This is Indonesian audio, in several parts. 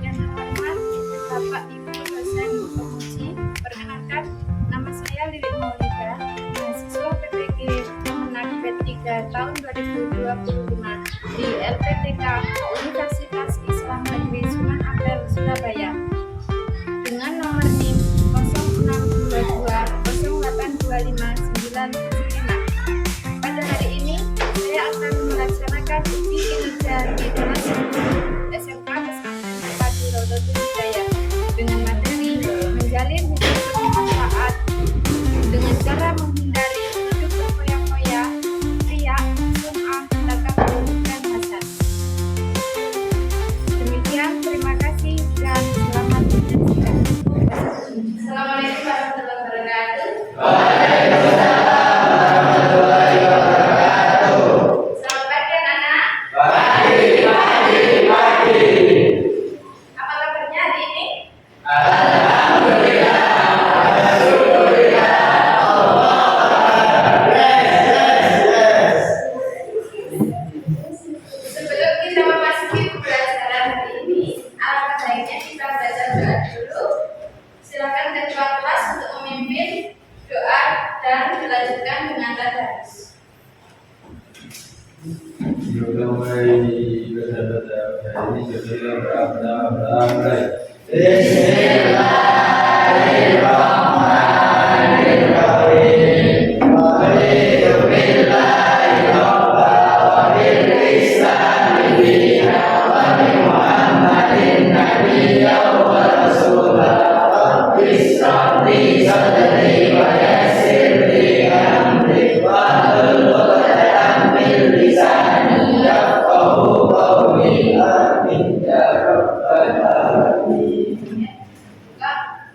Yang terhormat Bapak Ibu dosen Pemuji, perkenalkan nama saya Lilit Maulida, mahasiswa PPG Kemenak P3 tahun 2025 di LPTK Universitas Islam Negeri Sunan Ampel, Surabaya dengan nomor NIM 0622082595. Pada hari ini saya akan melaksanakan uji kinerja di kelas 10 SMK Pesantren Terpadu Rodotul Hidayah dengan materi menjalin hidup bermanfaat dengan cara menghindari hidup berfoya-foya, riya, sum'ah, takabur, dan hasad. Demikian, terima kasih dan selamat menyaksikan. Assalamualaikum warahmatullahi wabarakatuh. Selamat pagi anak-anak. Apa kabarnya hari ini? Sebelum kita memasuki pembelajaran hari ini, alangkah baiknya kita baca doa dulu. Silakan ketua kelas untuk memimpin doa dan dilanjutkan dengan tadarus.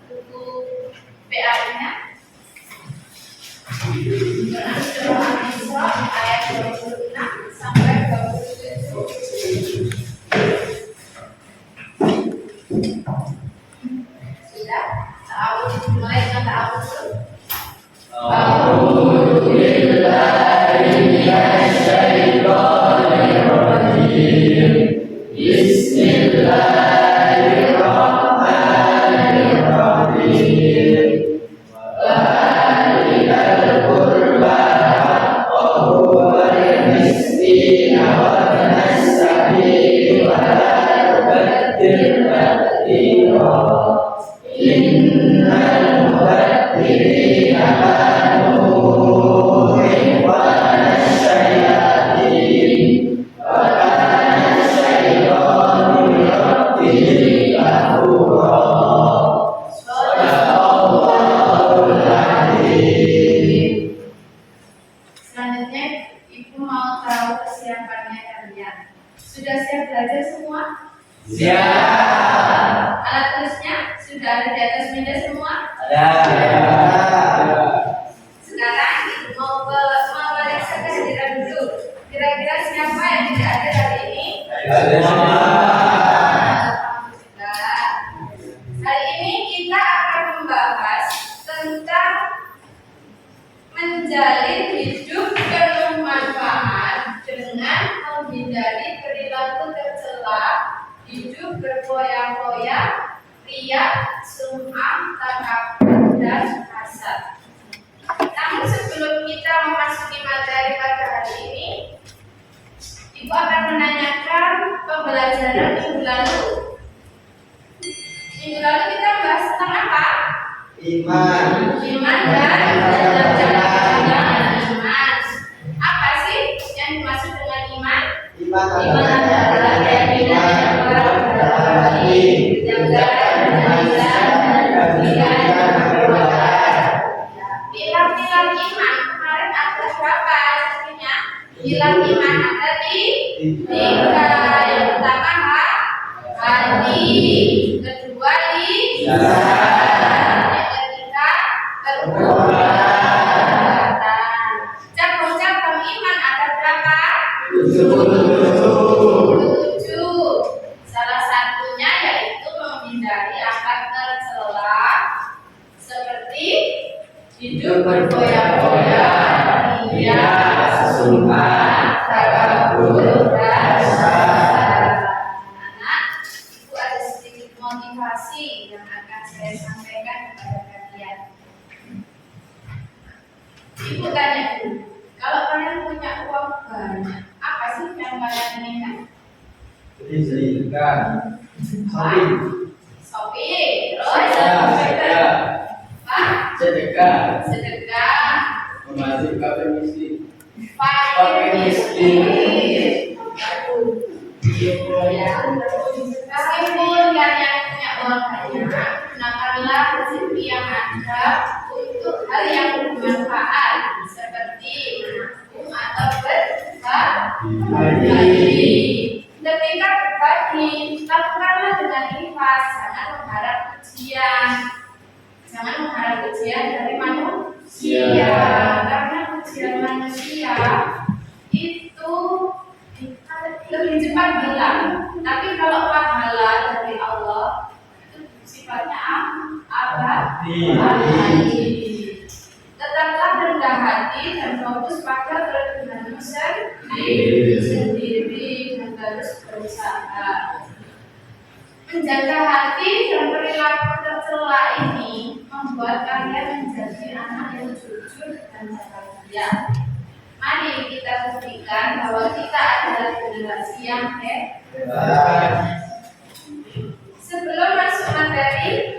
Buku PA-nya ayat 26 sampai 27. Sudah, mulai dengan ta'awudz dulu. Selanjutnya, Ibu mau tahu kesiapannya kalian. Sudah siap belajar semua? Siap. Alat tulisnya sudah ada di atas meja semua? Ada. Sekarang Ibu mau memeriksa kehadiran dulu. Kira-kira siapa yang tidak ada hari ini? Ada semua. Alhamdulillah. Hari ini kita akan membahas tentang menjalin hidup bermanfaat dengan menghindari perilaku tercela, hidup berfoya-foya, riya, sum'ah, takabur, dan hasad. Namun sebelum kita memasuki materi pada hari ini, Ibu akan menanyakan pembelajaran minggu lalu. Minggu lalu kita bahas tentang apa? Iman. Iman dan iman. Apa sih yang dimaksud dengan iman? Iman Adalah keyakinan yang kuat dalam hati, kejagaan dan lisan dan pikiran dan perbuatan. Pilar-pilar iman kemarin ada berapa artinya? Pilar iman ada tiga. Yang pertama hati, kedua lisan, yang ketiga perbuatan. Cabang-cabang iman ada berapa? 7. Salah satunya yaitu menghindari akhlak tercela seperti hidup berfoya-foya, riya, sum'ah, takabur, dan hasad. Anak, Ibu tanya dulu, kalau kalian punya uang banyak, apa sih yang kalian inginkan? Sedekah. Shopping. Shopping, Sedekah. Pak, Sedekah. sedekah, Membantu fakir miskin. fakir miskin. Ya, meskipun kalian punya uang banyak, gunakanlah rezeki yang ada untuk hal yang bermanfaat seperti menabung atau berbagi. Ketika berbagi, lakukanlah dengan ikhlas, jangan mengharap pujian. Jangan mengharap pujian dari manusia, karena pujian manusia itu lebih cepat hilang. Tapi kalau pahala dari Allah itu sifatnya abadi. Tetaplah rendah hati dan fokus pada kelebihanmu sendiri dan terus berusaha. Menjaga hati dan perilaku tercela ini membuat kalian menjadi anak yang jujur dan bahagia. Mari kita buktikan bahwa kita adalah generasi yang hebat. Sebelum masuk materi,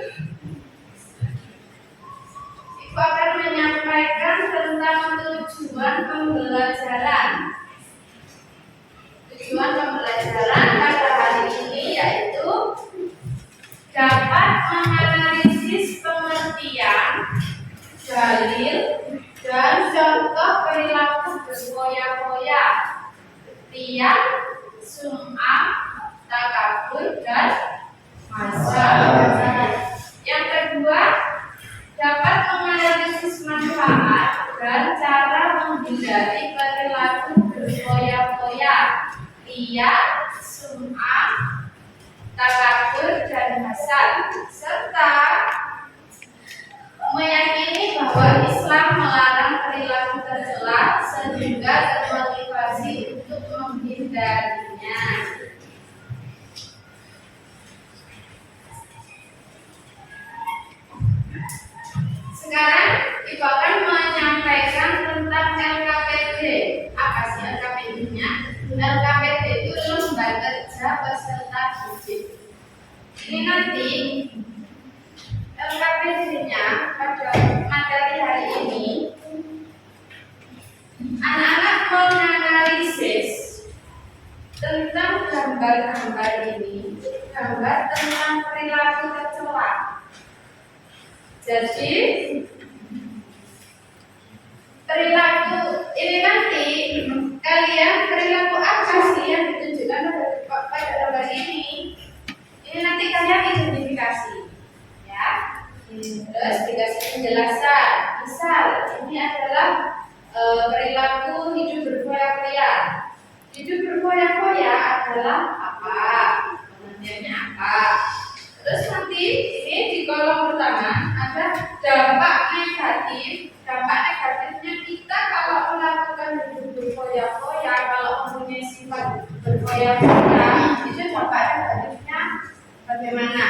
Ibu akan menyampaikan tentang tujuan pembelajaran. Tujuan pembelajaran pada hari ini yaitu dapat menganalisis pengertian, dalil, dan contoh perilaku berfoya-foya, riya, sum'ah, takabur, dan hasad. Yang kedua, dapat menganalisis manfaat dan cara menghindari perilaku berfoya-foya, riya, sum'ah, takabur, dan hasad, serta meyakini bahwa Islam melarang perilaku tercela sehingga termotivasi untuk menghindarinya. Sekarang Ibu akan menyampaikan tentang LKPD. Apa sih LKPD-nya? LKPD itu lembaga kerja peserta didik. Ini nanti LKPD-nya pada materi hari ini, anak-anak menganalisis tentang gambar-gambar ini, gambar tentang perilaku tercela. Jadi perilaku ini nanti kalian perilaku apa sih yang ditunjukkan pada gambar ini? Ini nanti kalian identifikasi. Terus dikasih penjelasan. Misal ini adalah perilaku hidup berfoya-foya. Hidup berfoya-foya adalah apa? Pengertiannya apa? Terus nanti ini di kolom pertama ada dampak negatif. Dampak negatifnya kita kalau melakukan hidup berfoya-foya, kalau mempunyai sifat berfoya-foya, itu dampak negatifnya bagaimana?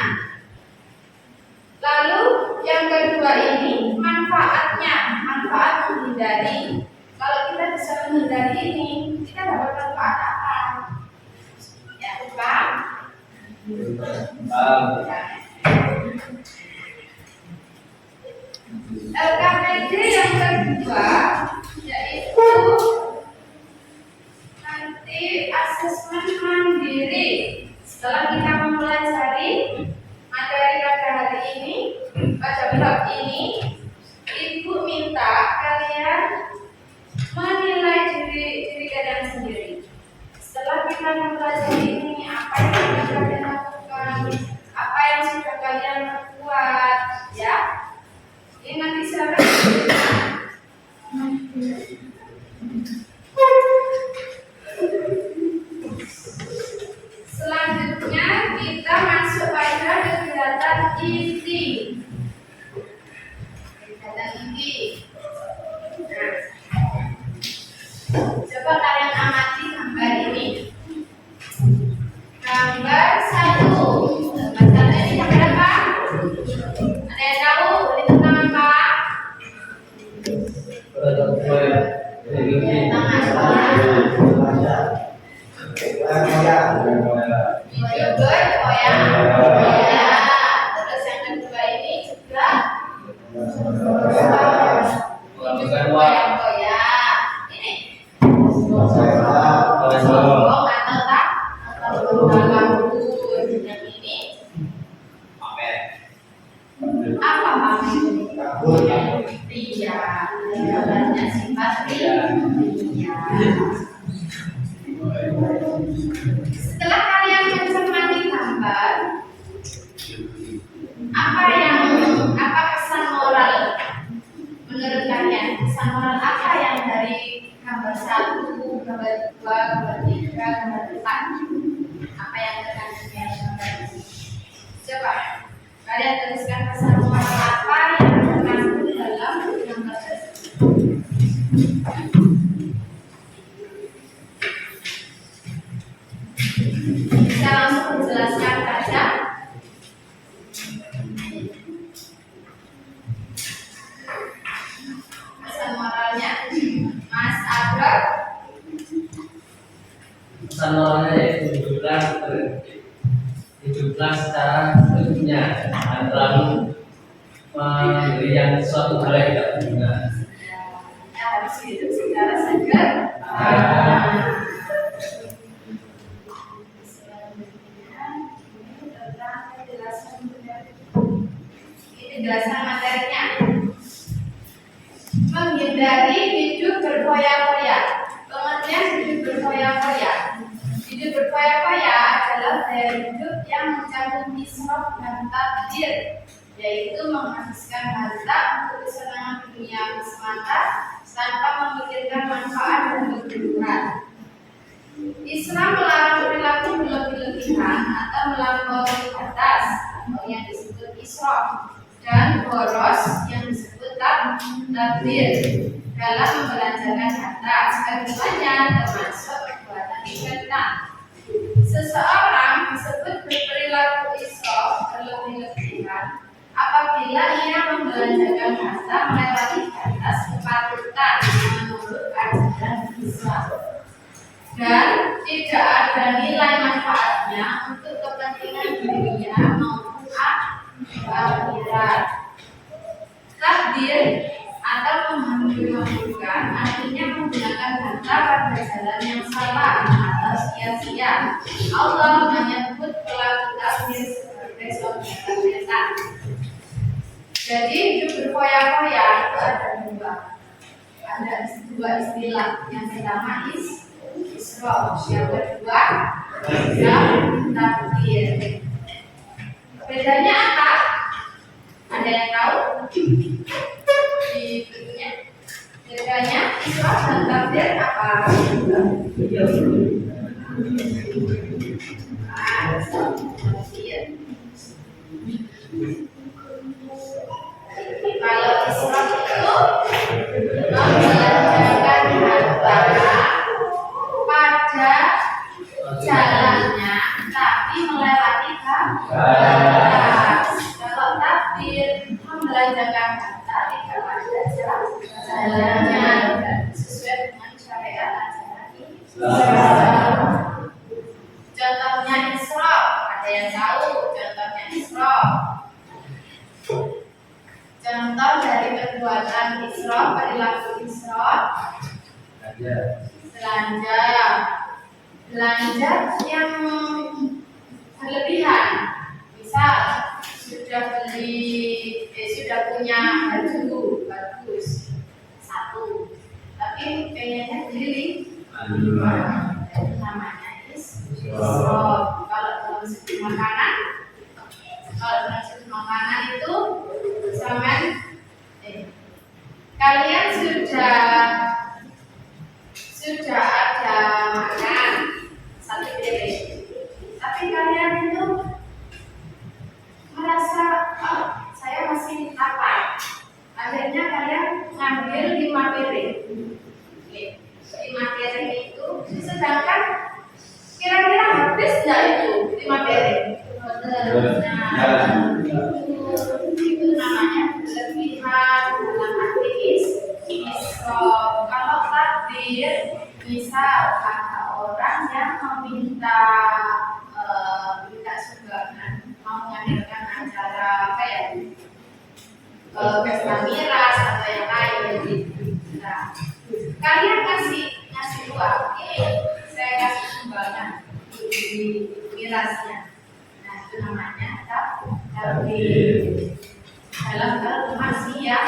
Lalu yang kedua ini manfaatnya, manfaat menghindari. Kalau kita bisa menghindari ini, kita dapat manfaat apa? Ya, lupa. LKPD yang kedua yaitu nanti asesmen mandiri. Setelah kita mempelajari materi pada hari ini, pada blog ini, Ibu minta kalian menilai diri kalian sendiri. Setelah kita mempelajari ini, apa yang sudah kalian lakukan, apa yang sudah kalian perbuat, ya. Ini nanti silakan. Selanjutnya kita masuk pada kegiatan inti. Kegiatan inti. Coba kalian amati gambar ini. Gambar 1. Gambar 1 ini gambar apa? Ada yang tahu? Ini tentang apa? Iya, gambarnya sifat iya. Setelah kalian mencermati gambar, apa kesan moral menurut kalian? Kesan moral apa yang dari gambar 1, gambar 2, gambar 3, gambar 4? Apa yang terkandung di gambar ini? Coba kalian tuliskan kesan moral apa yang terkandung di dalam gambar tersebut. Bisa langsung dijelaskan saja. Pesan moralnya, Mas Abrar. Pesan moralnya itu hiduplah secara seutuhnya, jangan terlalu memberikan suatu hal yang tidak berguna. Ya, harus hidup secara segar. Ini jelasan materinya. Menghindari hidup berfoya-foya. Pengertian hidup berfoya-foya. Hidup berfoya-foya adalah gaya hidup yang mengandung israf dan takdir, yaitu menghabiskan harta untuk kesenangan dunia semata tanpa memikirkan manfaat dan kebutuhan. Islam melarang perilaku berlebih-lebihan atau melampaui batas atau yang disebut israf, dan boros yang disebut takdir dalam membelanjakan harta. Keduanya termasuk perbuatan syaitan. Seseorang disebut berperilaku israf berlebih-lebihan apabila ia membelanjakan harta melewati batas kepatutan menurut ajaran Islam dan tidak ada nilai manfaatnya untuk kepentingan dunia maupun akhirat. Takdir atau menghamburkan artinya menggunakan harta pada jalan yang salah atau sia-sia. Allah menyebut pelaku takdir sebagai saudara setan. Jadi hidup berfoya-foya itu ada dua istilah. Yang pertama israf, yang kedua takdir. Bedanya apa? Ada yang tahu? Di bukunya. Bedanya israf dan takdir apa? Kalau israf itu membelanjakan harta pada jalannya tapi melewati batas. Kalau takdir membelanjakan harta tidak pada jalannya sesuai dengan syariat ajaran Islam. Contohnya israf, ada yang tahu contohnya israf? Contoh dari perbuatan israf, perilaku israf, belanja yang berlebihan. Misal sudah punya baju bagus satu, tapi pengennya beli 5, itu namanya israf. Kalau dalam segi makanan itu zaman kalian sudah ada makan satu piring, tapi kalian itu merasa saya masih lapar, akhirnya kalian ngambil 5 piring. 5 piring itu, sedangkan kira-kira habis nggak itu 5 piring? Nah, itu namanya berlebihan dalam arti israf. Kalau takdir, misal ada orang yang meminta sumbangan, mau mengadakan acara apa ya, pesta miras atau yang lain gitu. Nah, kalian ngasih uang, ini saya kasih sumbangan di mirasnya. Nah, itu namanya takdir. Dalam hal maksiat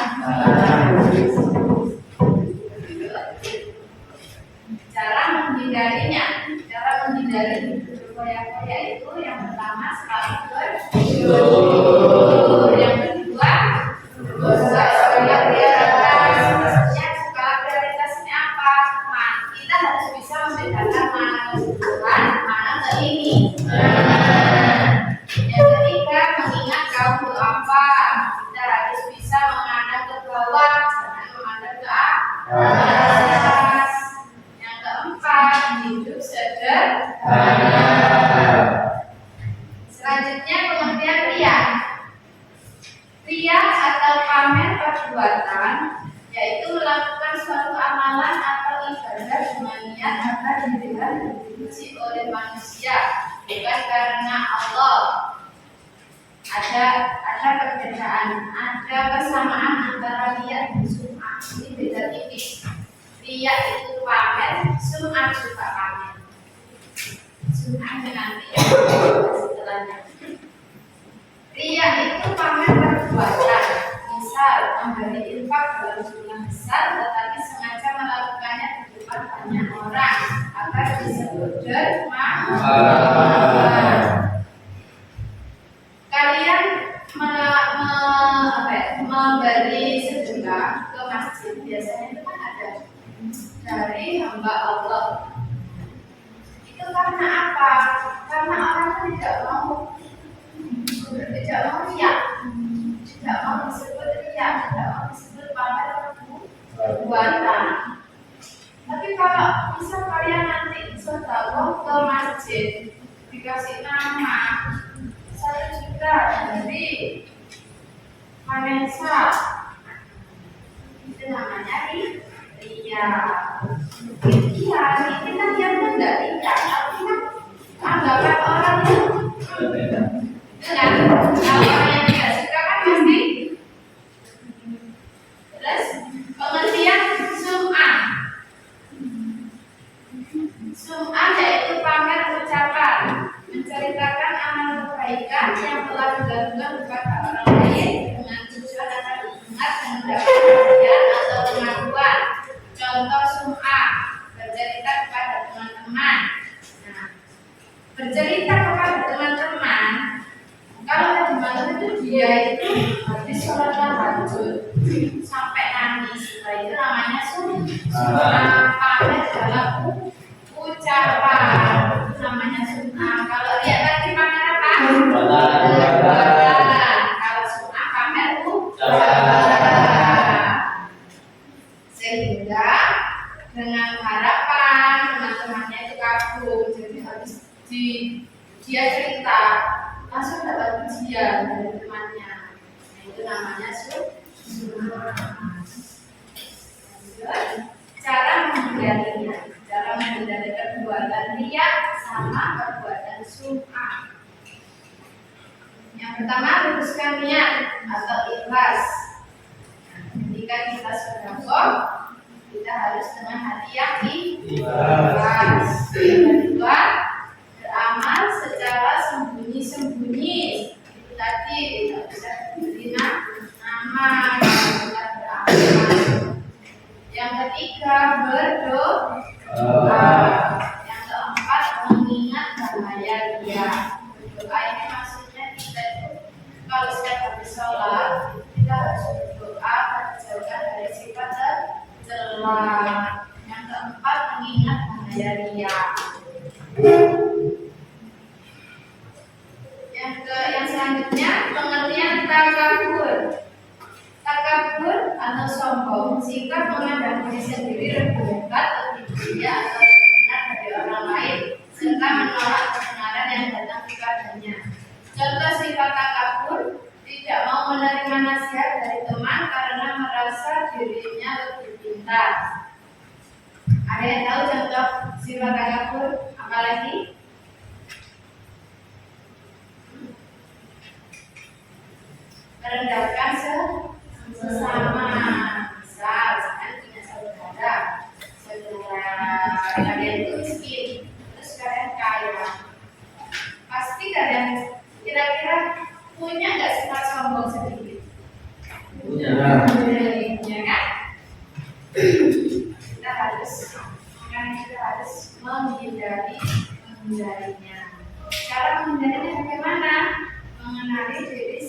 amalan, yaitu melakukan suatu amalan atau ibadah dengan niat agar dilihat dan dipuji oleh manusia, bukan karena Allah. Ada perbedaan, ada kesamaan antara riya dan sum'ah. Ini beda tipis. Riya itu pamer, sum'ah juga pamer. Sum'ah nanti setelahnya. Riya itu pamer perbuatan, misal memberi infak dalam jumlah besar, tetapi sengaja melakukannya di depan banyak orang agar disebut dermawan. Kalian memberi sedekah ke masjid, biasanya itu kan ada dari hamba Allah. Itu karena apa? Karena orang tidak mau riya, tidak mau disebut riya, tidak mau disebut pamer perbuatan. Tapi kalau misal kalian nanti sedekah ke masjid, dikasih nama 1 juta dari Vanessa, itu namanya riya. Iya, ini kan dia tidak riya, artinya anggapan orang itu kan, kalau orang yang tidak suka kan pasti. Terus pengertian sum'ah. Sum'ah yaitu pamer ucapan, menceritakan amal kebaikan yang telah dilakukan kepada orang lain dengan tujuan agar diingat dan mendapat perhatian atau pengakuan. Contoh sum'ah, bercerita kepada teman-teman. Nah, bercerita kepada teman-teman, kalau tadi malam itu dia itu habis sholat tahajud sampai nangis, itu namanya sum'ah, pamer dalam ucapan, itu namanya sum'ah. Kalau dia tadi pamer apa? Kalau sum'ah pamer ucapan. Sehingga dengan harapan teman-temannya itu kagum, jadi habis dia cerita langsung dapat pujian dari temannya. Nah, itu namanya sum'ah. Cara menghindarinya, cara menghindari perbuatan riya sama perbuatan sum'ah. Yang pertama, luruskan niat atau ikhlas. Ketika kita sedekah, kita harus dengan hati yang ikhlas. Yang kedua, beramal secara sembunyi-sembunyi. Itu tadi tidak bisa diberi nama, kita beramal. Yang ketiga, berdoa. Yang keempat, mengingat bahaya riya. Berdoa ini maksudnya kita itu kalau setiap habis sholat kita harus berdoa dijauhkan dari sifat tercela. Yang keempat, mengingat bahaya riya. Yang selanjutnya, pengertian takabur. Takabur atau sombong, sikap memandang diri sendiri lebih hebat, lebih mulia atau lebih benar dari orang lain, serta menolak kebenaran yang datang kepadanya. Contoh sifat takabur, tidak mau menerima nasihat dari teman karena merasa dirinya lebih pintar. Ada yang tahu contoh sifat takabur apa lagi? Merendahkan sesama, misal punya saudara kalian itu miskin, terus kalian kaya, pasti kalian kira-kira punya nggak sifat sombong sedikit? Punya kan? Kita harus menghindarinya. Cara menghindarinya bagaimana? Mengenali diri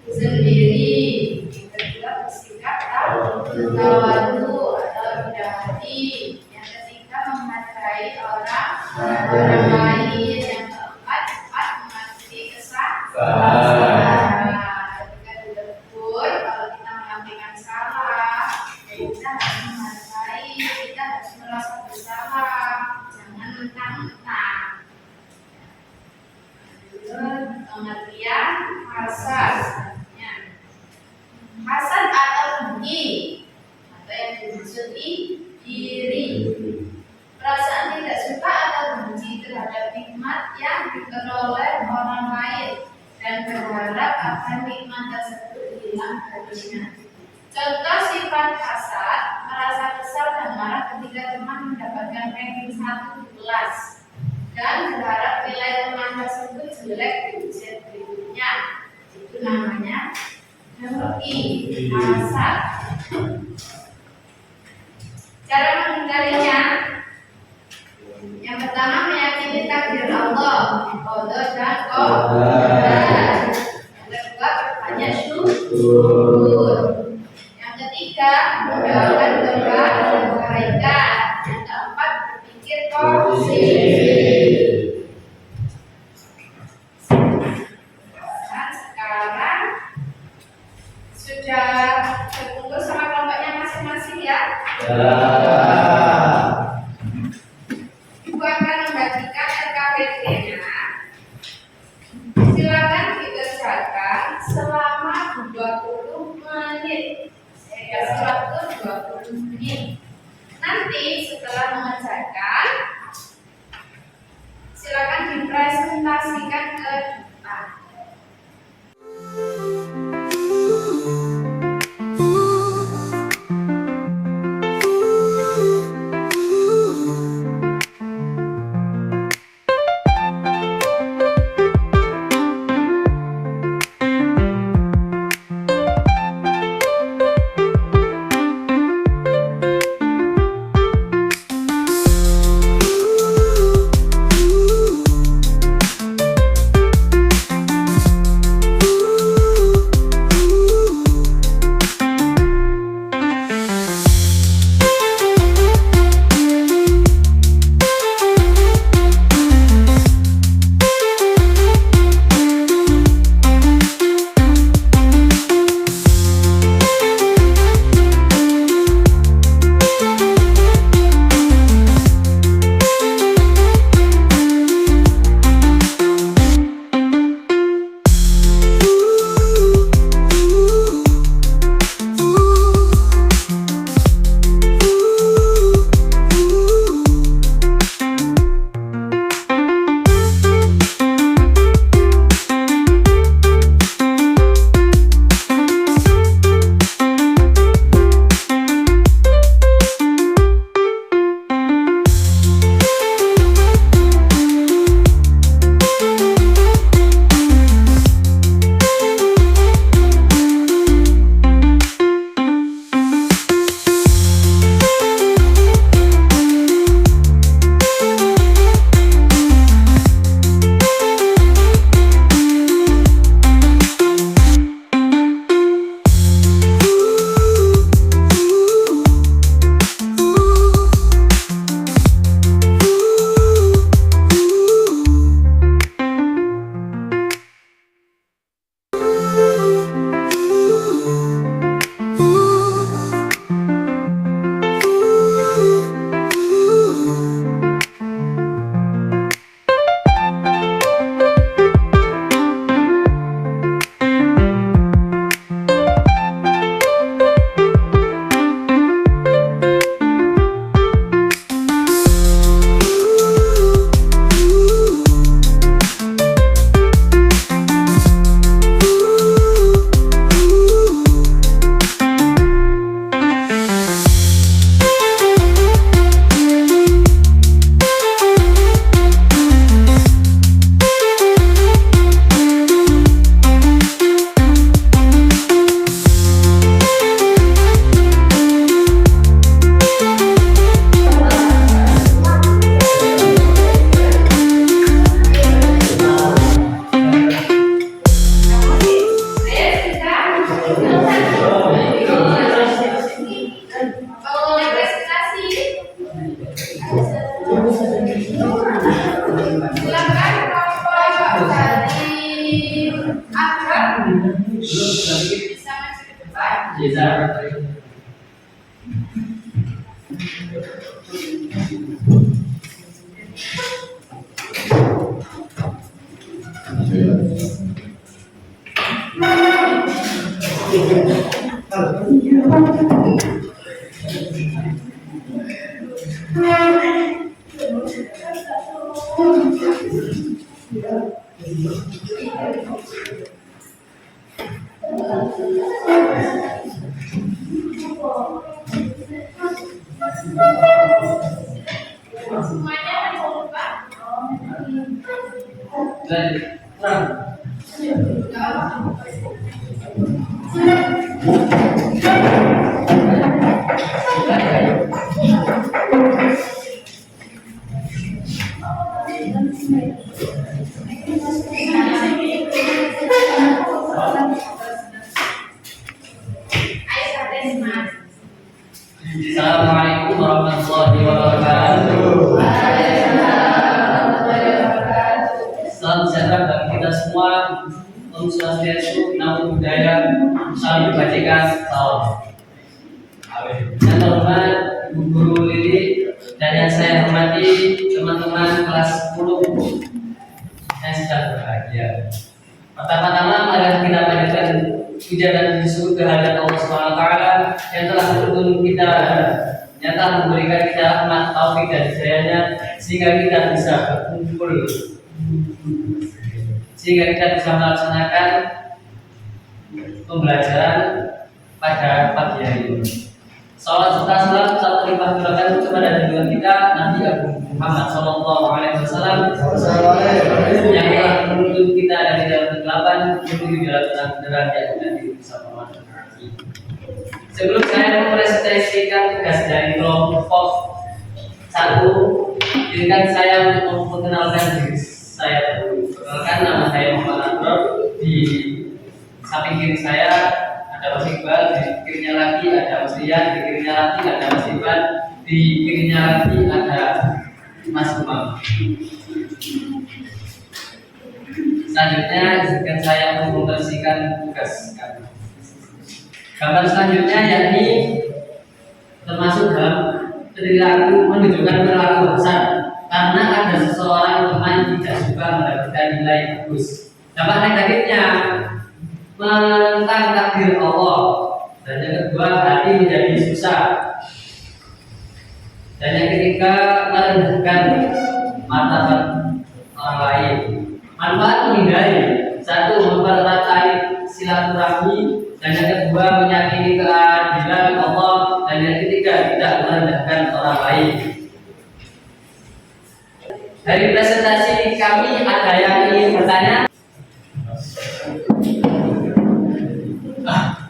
sendiri. Yang kedua, bersikap tawadu atau rendah hati. Yang ketiga, menghargai orang lain. Yang keempat, cepat mengerti kesalahan. Ketika ditegur, kalau kita melakukan salah, kita harus menghargai, kita harus merasa bersalah, jangan mentang-mentang. Pengertian hasad. Hasad atau i atau yang dimaksud iri. Perasaan tidak suka atau benci terhadap nikmat yang diperoleh orang lain dan berharap akan nikmat tersebut hilang darinya. Contoh sifat hasad, merasa kesal dan marah ketika teman mendapatkan ranking 1 di kelas dan berharap nilai teman tersebut jelek di ujian berikutnya. Itu namanya hasad. Cara menghindarinya, yang pertama meyakini takdir Allah, qada dan qadar. Yang kedua bertanya syukur. Yang ketiga mendoakan doa yang kebaikan. Yang keempat berpikir positif. Dan sekarang sudah berkumpul sama kelompoknya masing-masing ya. Ibu akan membagikan RKPD-nya. Silakan dikerjakan selama 20 menit. Saya kasih waktu 20 menit. Nanti setelah mengerjakan, silakan dipresentasikan ke kita. Halo. Semuanya jangan lupa. Dan kurang. Assalamualaikum warahmatullahi wabarakatuh. Salam sejahtera bagi kita semua. Om Swastiastu, Namo Buddhaya, salam kebajikan, salam. Yang terhormat Ibu Guru Lili dan yang saya hormati teman-teman kelas 10 yang sedang berbahagia. Pertama-tama mari kita panjatkan puja dan syukur kehadirat Allah SWT yang telah menuntun kita, yang telah memberikan kita rahmat, taufik dan hidayahnya sehingga kita bisa berkumpul, sehingga kita bisa melaksanakan pembelajaran pada pagi hari ini. Salam serta salam satu limpah curahkan kepada junjungan kita Nabi Agung Muhammad Sallallahu Alaihi Wasallam yang telah menuntun kita dari jalan kegelapan menuju jalan terang yang nanti bisa memanfaatkan. Sebelum saya mempresentasikan tugas dari kelompok 1, izinkan saya untuk memperkenalkan diri saya dulu. Perkenalkan, nama saya Muhammad Andor. Di samping kiri saya ada Mas Iqbal, di kirinya lagi ada Mas Rian, di kirinya lagi ada Mas Iqbal, di kirinya lagi ada Mas Umam. Selanjutnya izinkan saya untuk membersihkan tugas kami. Gambar selanjutnya yakni termasuk dalam perilaku, menunjukkan perilaku besar karena ada seseorang teman tidak suka mendapatkan nilai bagus. Dampak negatifnya menentang takdir Allah, dan yang kedua hati menjadi susah, dan yang ketiga merendahkan martabat orang lain. Manfaat menghindari: 1. Mempererat silaturahmi, dan yang kedua menyakini keadilan Allah, dan yang ketiga tidak merendahkan orang lain. Dari presentasi kami ada yang ingin bertanya?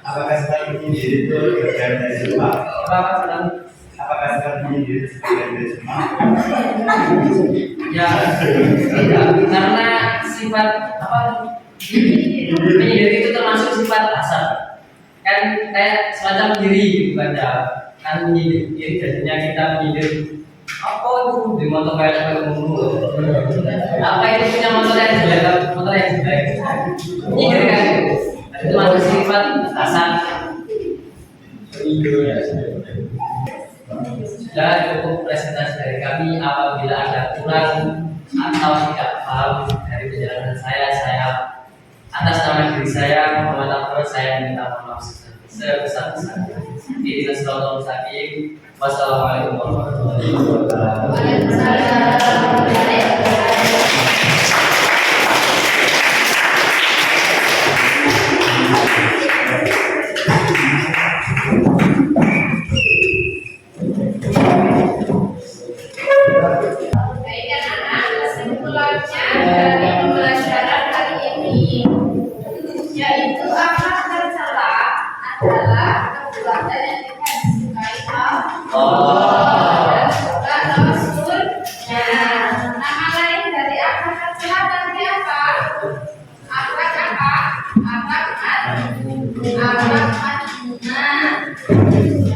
Apakah sekali menyendiri itu bagian dari semua? Apakah sekali menyendiri itu bagian dari semua? Ya, tidak. Karena sifat menyendiri itu termasuk sifat asal. Kan kayak semacam diri gitu kan ya. Kan menyendiri jadinya kita menyendiri. Apa itu di motor kayak ngomong? Apa itu punya motor yang jelek? Motor yang jelek. Menyendiri kan itu. Itu masuk sifat asal. Sudah cukup presentasi dari kami. Apabila ada kurang atau tidak paham dari perjalanan saya atas nama diri saya Muhammad Abdul, saya minta maaf sebesar-besarnya. Ini Rasulullah Mustaqim. Wassalamualaikum warahmatullahi wabarakatuh. Baik anak-anak, kesimpulannya dari pembelajaran hari ini yaitu akhlak tercela adalah perbuatan yang tidak disukai Allah dan juga Rasulnya. Nama lain dari akhlak tercela nanti apa? Akhlak apa? Akhlak madmunah.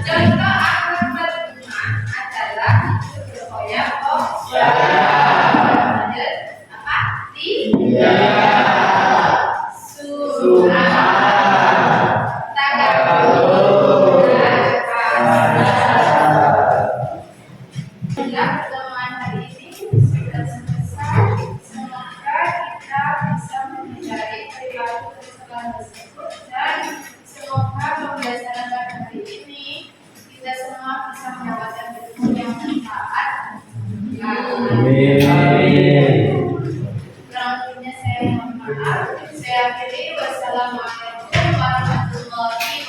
Contoh akhlak madmunah adalah berkoyak apa? Pertemuan hari ini sudah selesai. Semoga kita bisa menghindari perilaku kesalahan tersebut dan semoga pembelajaran hari ini kita semua bisa mendapatkan ilmu yang bermanfaat. Amin. Kurang lebihnya saya mohon maaf. Saya akhiri. Wassalamualaikum warahmatullahi